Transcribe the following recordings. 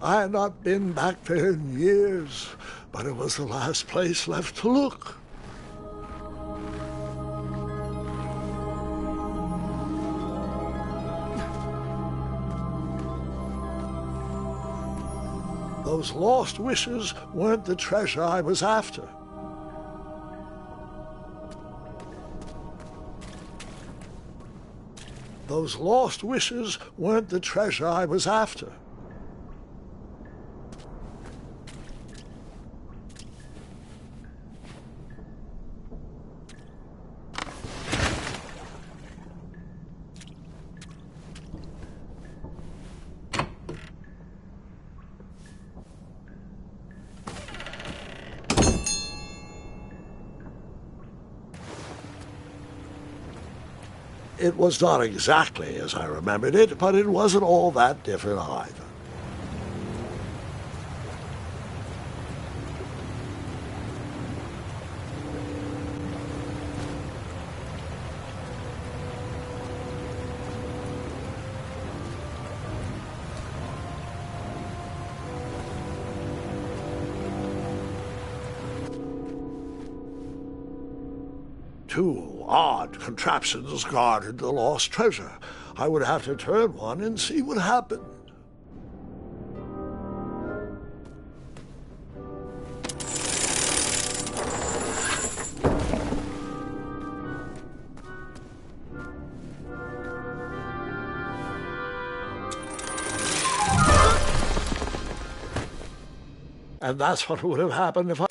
I had not been back there in years, but it was the last place left to look. Those lost wishes weren't the treasure I was after. Those lost wishes weren't the treasure I was after. It was not exactly as I remembered it, but it wasn't all that different either. Two odd contraptions guarded the lost treasure. I would have to turn one and see what happened. And that's what would have happened if I...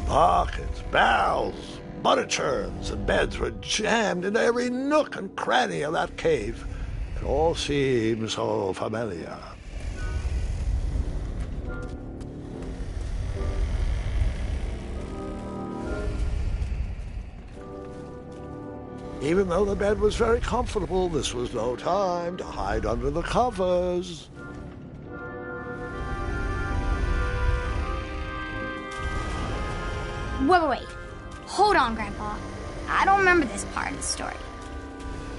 Buckets, barrels, butter churns, and beds were jammed into every nook and cranny of that cave. It all seemed so familiar. Even though the bed was very comfortable, this was no time to hide under the covers. Wait. Hold on, Grandpa. I don't remember this part of the story.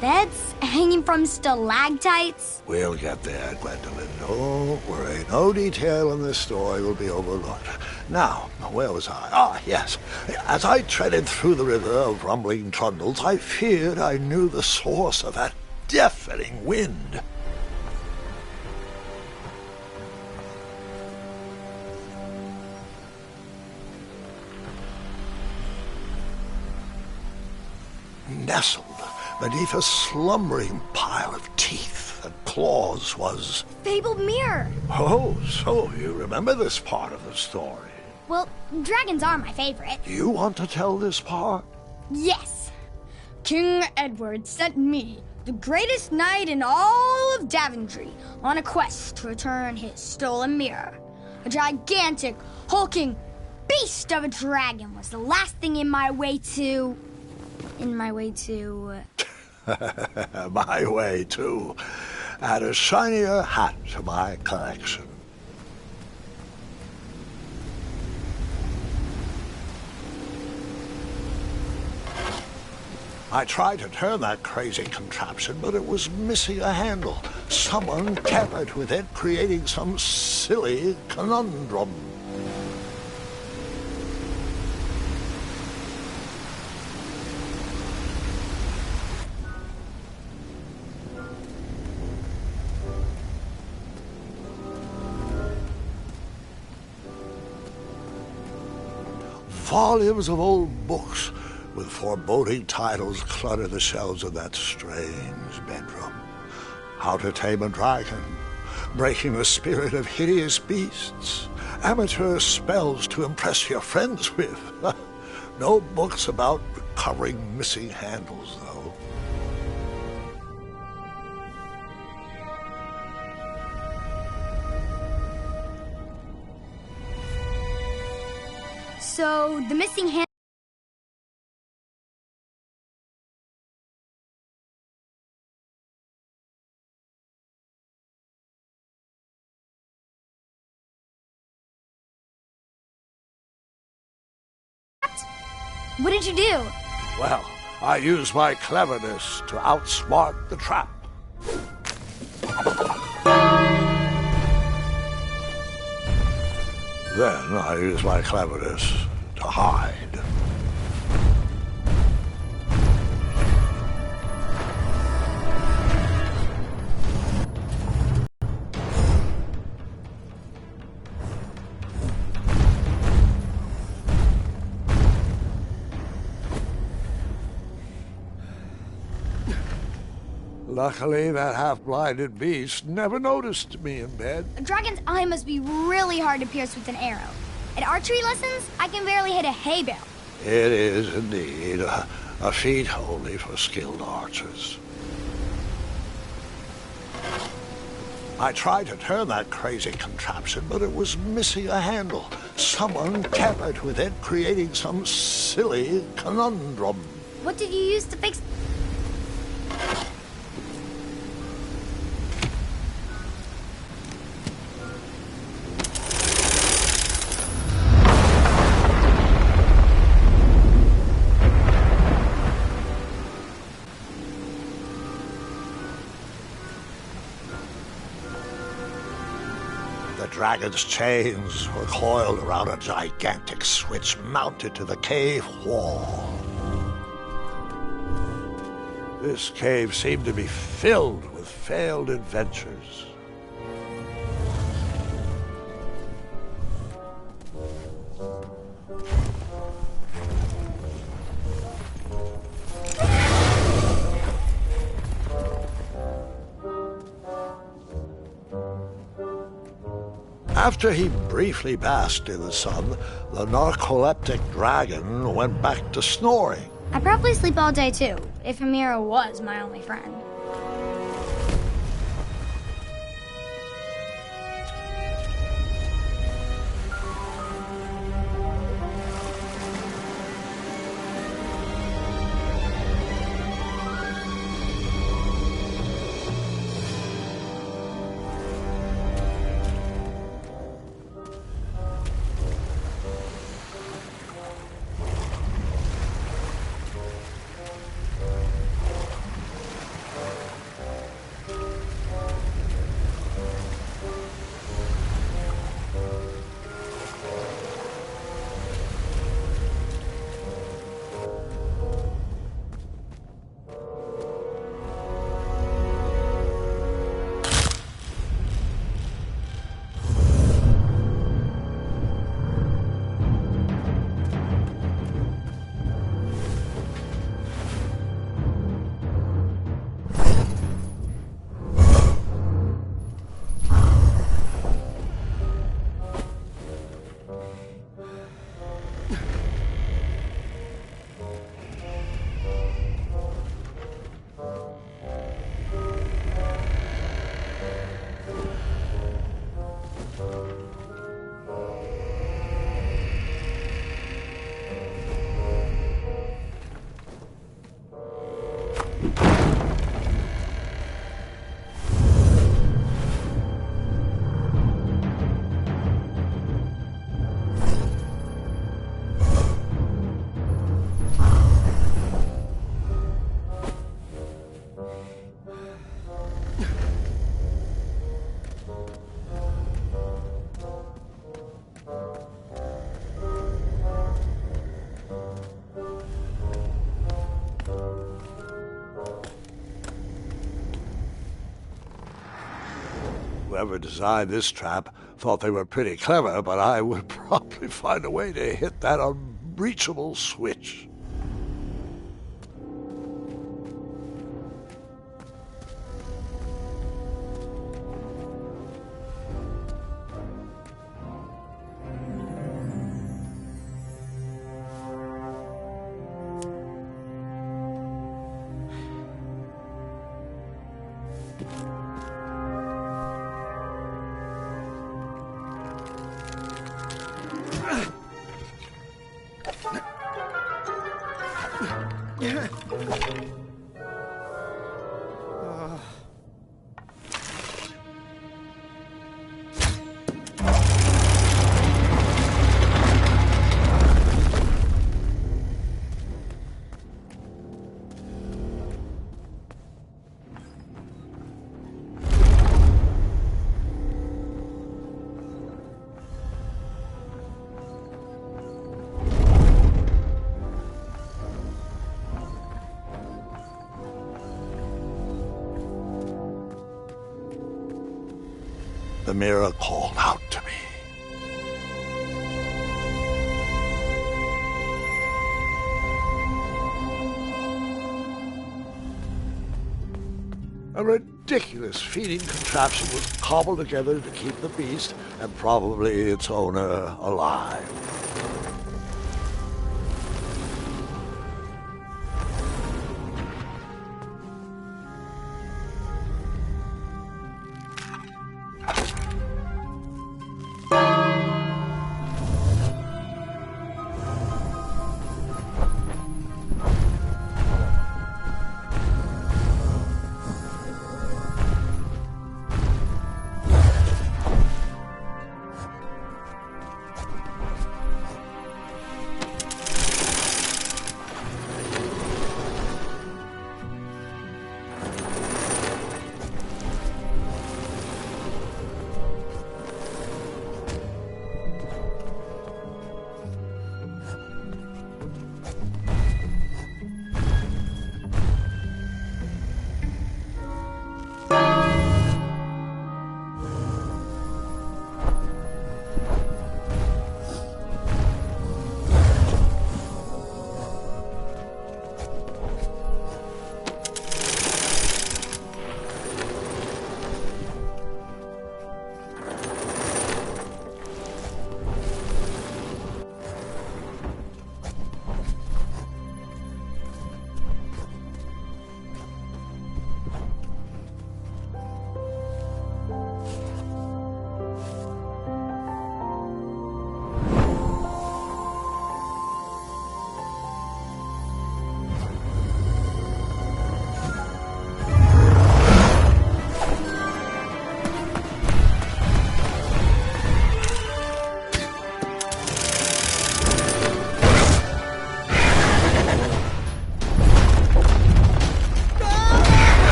Beds hanging from stalactites? We'll get there, Gwendolyn. Don't worry. No detail in this story will be overlooked. Now, where was I? Ah, yes. As I treaded through the river of rumbling trundles, I feared I knew the source of that deafening wind. Nestled beneath a slumbering pile of teeth and claws was... Fabled mirror! Oh, so you remember this part of the story? Well, dragons are my favorite. You want to tell this part? Yes. King Edward sent me, the greatest knight in all of Daventry, on a quest to return his stolen mirror. A gigantic, hulking beast of a dragon was the last thing in my way to... My way, too. Add a shinier hat to my collection. I tried to turn that crazy contraption, but it was missing a handle. Someone tampered with it, creating some silly conundrum. Volumes of old books with foreboding titles clutter the shelves of that strange bedroom. How to Tame a Dragon, Breaking the Spirit of Hideous Beasts, Amateur Spells to Impress Your Friends with. No books about recovering missing handles, though. So, the missing hand What did you do? Well, I used my cleverness to outsmart the trap. Then I used my cleverness to hide. Luckily, that half-blinded beast never noticed me in bed. A dragon's eye must be really hard to pierce with an arrow. At archery lessons, I can barely hit a hay bale. It is indeed a feat only for skilled archers. I tried to turn that crazy contraption, but it was missing a handle. Someone tampered with it, creating some silly conundrum. What did you use to fix... The dragon's chains were coiled around a gigantic switch mounted to the cave wall. This cave seemed to be filled with failed adventures. After he briefly basked in the sun, the narcoleptic dragon went back to snoring. I probably sleep all day too, if Amira was my only friend. Whoever designed this trap thought they were pretty clever, but I would probably find a way to hit that unreachable switch. the mirror called out to me. A ridiculous feeding contraption was cobbled together to keep the beast and probably its owner alive.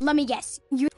Let me guess. You're...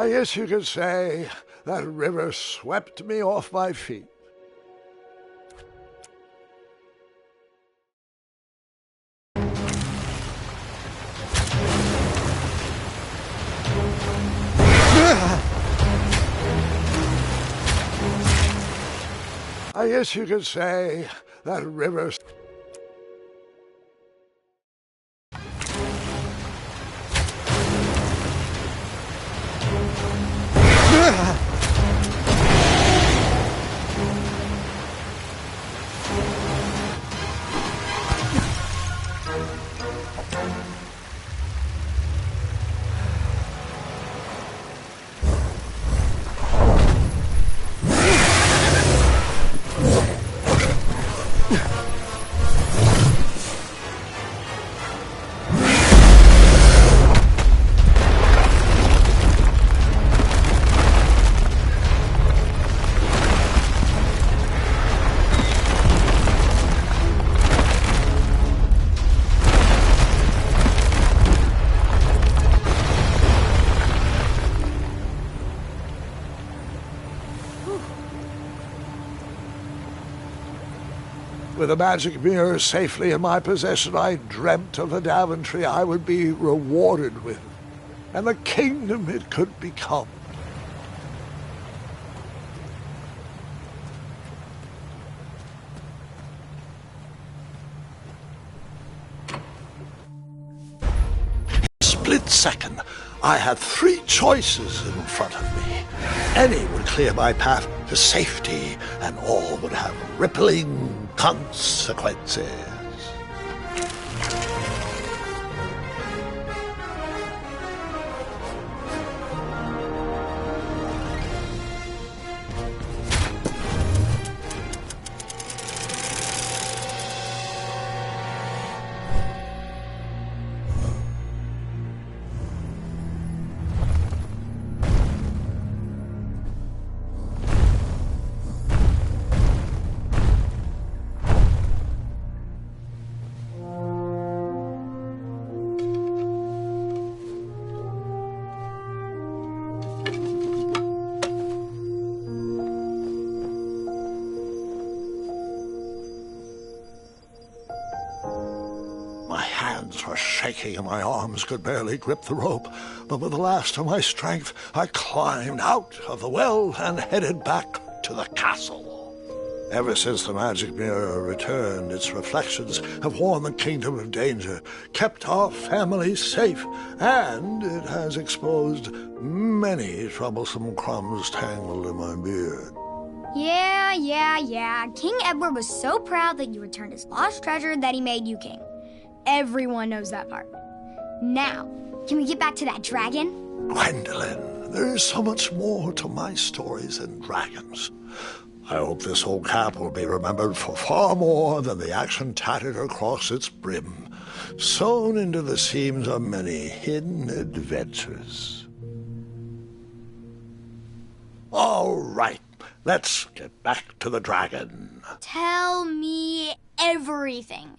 I guess you could say that river swept me off my feet. I guess you could say that river... With the magic mirror safely in my possession, I dreamt of the Daventry I would be rewarded with, and the kingdom it could become. Split second, I had three choices in front of me. Any would clear my path to safety, and all would have rippling consequences. My hands were shaking and my arms could barely grip the rope, but with the last of my strength, I climbed out of the well and headed back to the castle. Ever since the magic mirror returned, its reflections have warned the kingdom of danger, kept our family safe, and it has exposed many troublesome crumbs tangled in my beard. Yeah. King Edward was so proud that you returned his lost treasure that he made you king. Everyone knows that part. Now, can we get back to that dragon? Gwendolyn, there is so much more to my stories than dragons. I hope this old cap will be remembered for far more than the action tattered across its brim, sewn into the seams of many hidden adventures. All right, let's get back to the dragon. Tell me everything.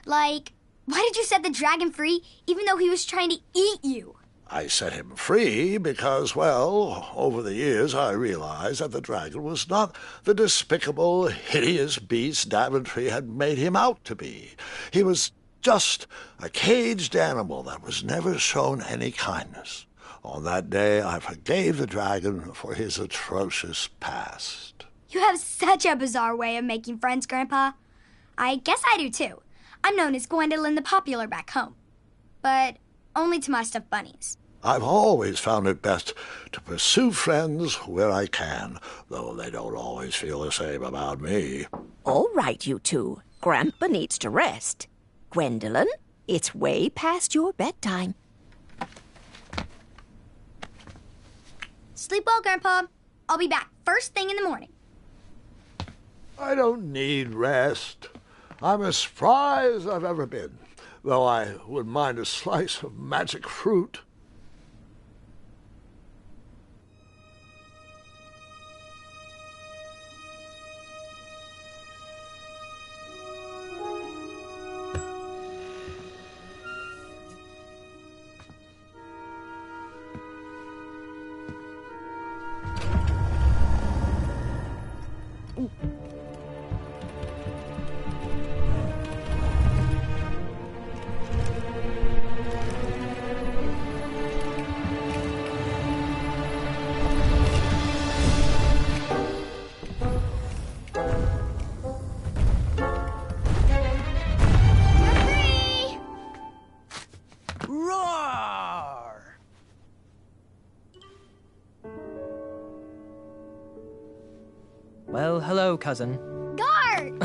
Like, why did you set the dragon free even though he was trying to eat you? I set him free because, well, over the years I realized that the dragon was not the despicable, hideous beast Daventry had made him out to be. He was just a caged animal that was never shown any kindness. On that day, I forgave the dragon for his atrocious past. You have such a bizarre way of making friends, Grandpa. I guess I do, too. I'm known as Gwendolyn the Popular back home. But only to my stuffed bunnies. I've always found it best to pursue friends where I can, though they don't always feel the same about me. All right, you two. Grandpa needs to rest. Gwendolyn, it's way past your bedtime. Sleep well, Grandpa. I'll be back first thing in the morning. I don't need rest. I'm as spry as I've ever been, though I wouldn't mind a slice of magic fruit. Roar! Well, hello, cousin. Guard!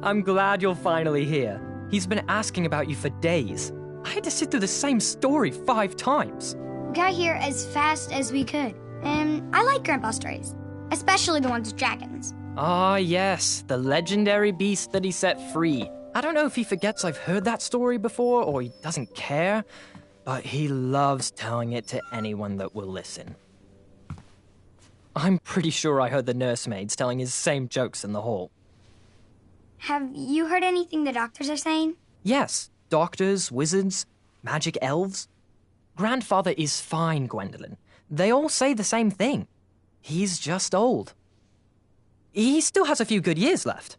I'm glad you're finally here. He's been asking about you for days. I had to sit through the same story 5 times. We got here as fast as we could. And I like Grandpa's stories, especially the ones with dragons. Ah, yes, the legendary beast that he set free. I don't know if he forgets I've heard that story before or he doesn't care, but he loves telling it to anyone that will listen. I'm pretty sure I heard the nursemaids telling his same jokes in the hall. Have you heard anything the doctors are saying? Yes, doctors, wizards, magic elves. Grandfather is fine, Gwendolyn. They all say the same thing. He's just old. He still has a few good years left.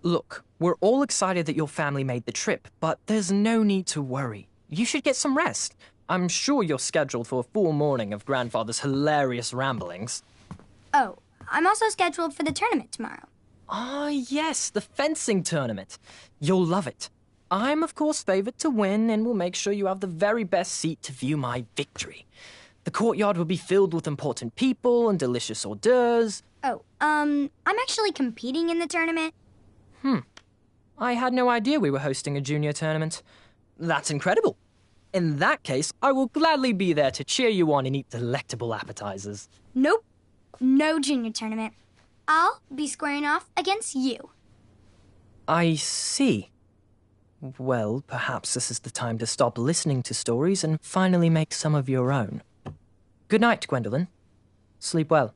Look, we're all excited that your family made the trip, but there's no need to worry. You should get some rest. I'm sure you're scheduled for a full morning of Grandfather's hilarious ramblings. Oh, I'm also scheduled for the tournament tomorrow. Ah, yes, the fencing tournament. You'll love it. I'm, of course, favored to win and will make sure you have the very best seat to view my victory. The courtyard will be filled with important people and delicious hors d'oeuvres. Oh, I'm actually competing in the tournament. I had no idea we were hosting a junior tournament. That's incredible. In that case, I will gladly be there to cheer you on and eat delectable appetizers. Nope, no junior tournament. I'll be squaring off against you. I see. Well, perhaps this is the time to stop listening to stories and finally make some of your own. Good night, Gwendolyn. Sleep well.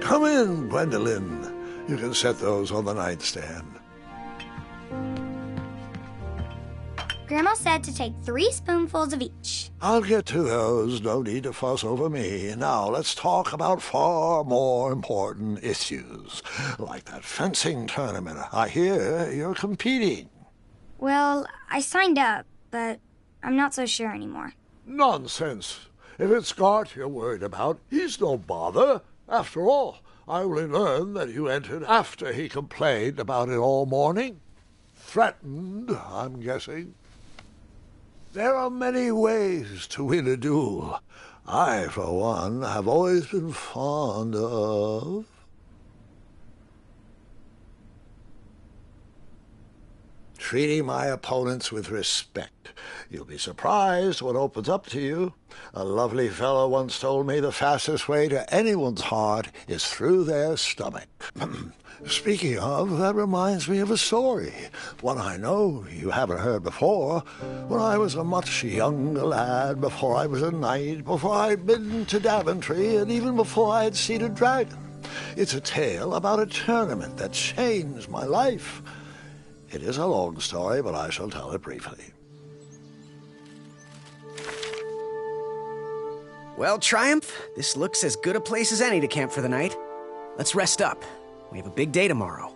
Come in, Gwendolyn. You can set those on the nightstand. Grandma said to take 3 spoonfuls of each. I'll get to those. No need to fuss over me. Now let's talk about far more important issues, like that fencing tournament. I hear you're competing. Well, I signed up, but I'm not so sure anymore. Nonsense. If it's Scott you're worried about, he's no bother. After all, I only learned that you entered after he complained about it all morning. Threatened, I'm guessing. There are many ways to win a duel. I, for one, have always been fond of treating my opponents with respect. You'll be surprised what opens up to you. A lovely fellow once told me the fastest way to anyone's heart is through their stomach. Speaking of, that reminds me of a story, one I know you haven't heard before. When I was a much younger lad, before I was a knight, before I'd been to Daventry, and even before I had seen a dragon. It's a tale about a tournament that changed my life. It is a long story, but I shall tell it briefly. Well, Triumph, this looks as good a place as any to camp for the night. Let's rest up. We have a big day tomorrow.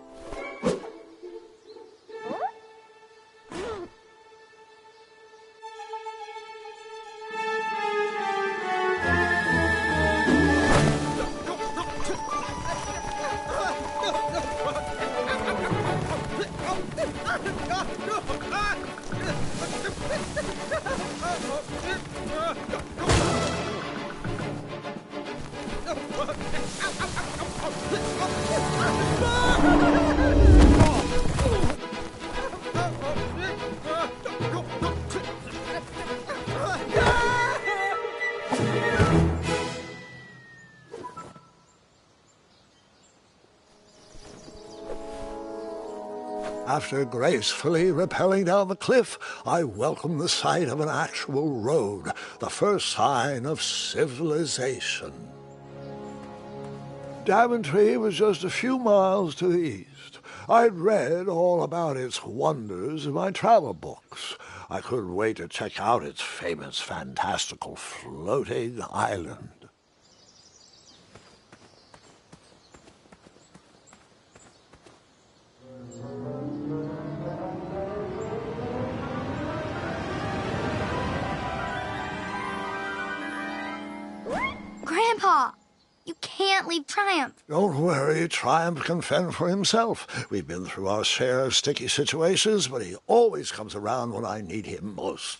After gracefully rappelling down the cliff, I welcomed the sight of an actual road, the first sign of civilization. Daventry was just a few miles to the east. I'd read all about its wonders in my travel books. I couldn't wait to check out its famous, fantastical floating island. Grandpa, you can't leave Triumph. Don't worry, Triumph can fend for himself. We've been through our share of sticky situations, but he always comes around when I need him most.